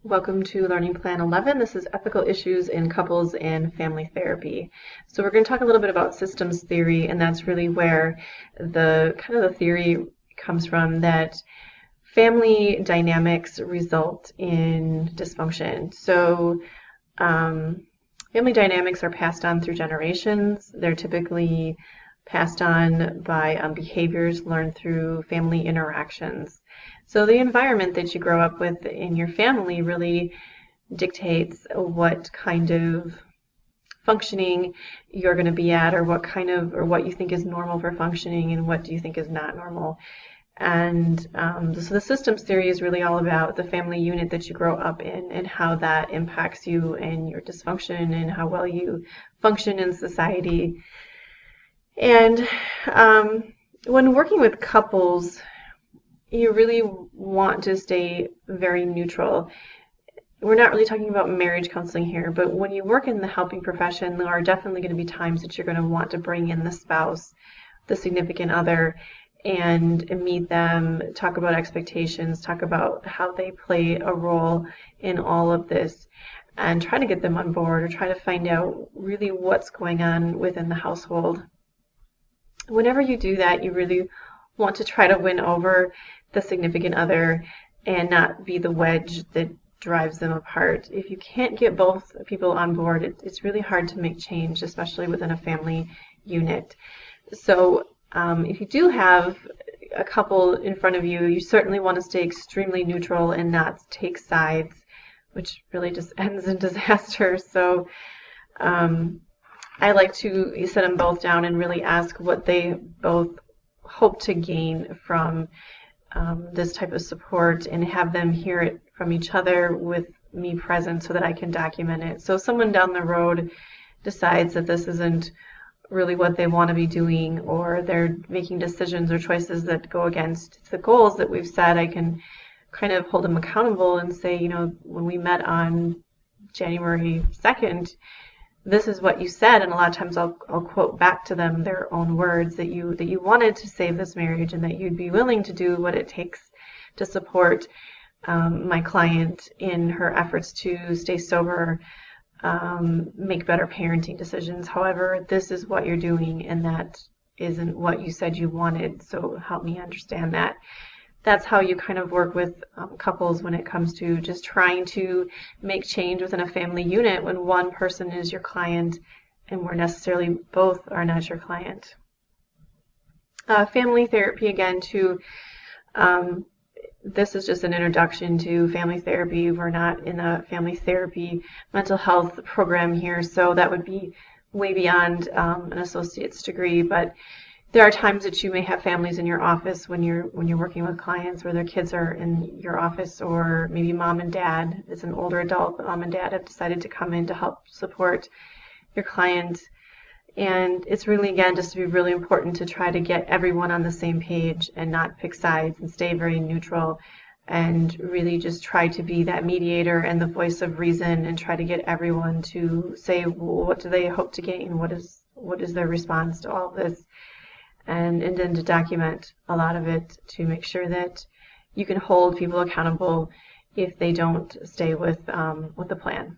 Welcome to Learning Plan 11. This is Ethical Issues in Couples and Family Therapy. So we're going to talk a little bit about systems theory, and that's really where the theory comes from, that family dynamics result in dysfunction. So family dynamics are passed on through generations. They're typically passed on by behaviors learned through family interactions. So the environment that you grow up with in your family really dictates what kind of functioning you're going to be at, or what you think is normal for functioning and what do you think is not normal. And so the systems theory is really all about the family unit that you grow up in and how that impacts you and your dysfunction and how well you function in society. And when working with couples, you really want to stay very neutral. We're not really talking about marriage counseling here, but when you work in the helping profession, there are definitely going to be times that you're going to want to bring in the spouse, the significant other, and meet them, talk about expectations, talk about how they play a role in all of this, and try to get them on board or try to find out really what's going on within the household. Whenever you do that, you really want to try to win over the significant other and not be the wedge that drives them apart. If you can't get both people on board, it's really hard to make change, especially within a family unit. So if you do have a couple in front of you, you certainly want to stay extremely neutral and not take sides, which really just ends in disaster. So I like to sit them both down and really ask what they both hope to gain from this type of support, and have them hear it from each other with me present so that I can document it. So if someone down the road decides that this isn't really what they want to be doing, or they're making decisions or choices that go against the goals that we've set, I can kind of hold them accountable and say, when we met on January 2nd, this is what you said, and a lot of times I'll quote back to them their own words, that you wanted to save this marriage and that you'd be willing to do what it takes to support my client in her efforts to stay sober, make better parenting decisions. However, this is what you're doing, and that isn't what you said you wanted, so help me understand that. That's how you kind of work with couples when it comes to just trying to make change within a family unit when one person is your client and where necessarily both are not your client. Family therapy, again, this is just an introduction to family therapy. We're not in a family therapy mental health program here, so that would be way beyond an associate's degree, but there are times that you may have families in your office when you're working with clients where their kids are in your office, or maybe mom and dad, as an older adult, but mom and dad have decided to come in to help support your client. And it's really, again, just to be really important to try to get everyone on the same page and not pick sides and stay very neutral, and really just try to be that mediator and the voice of reason, and try to get everyone to say, well, what do they hope to gain? What is their response to all of this? And then to document a lot of it to make sure that you can hold people accountable if they don't stay with the plan.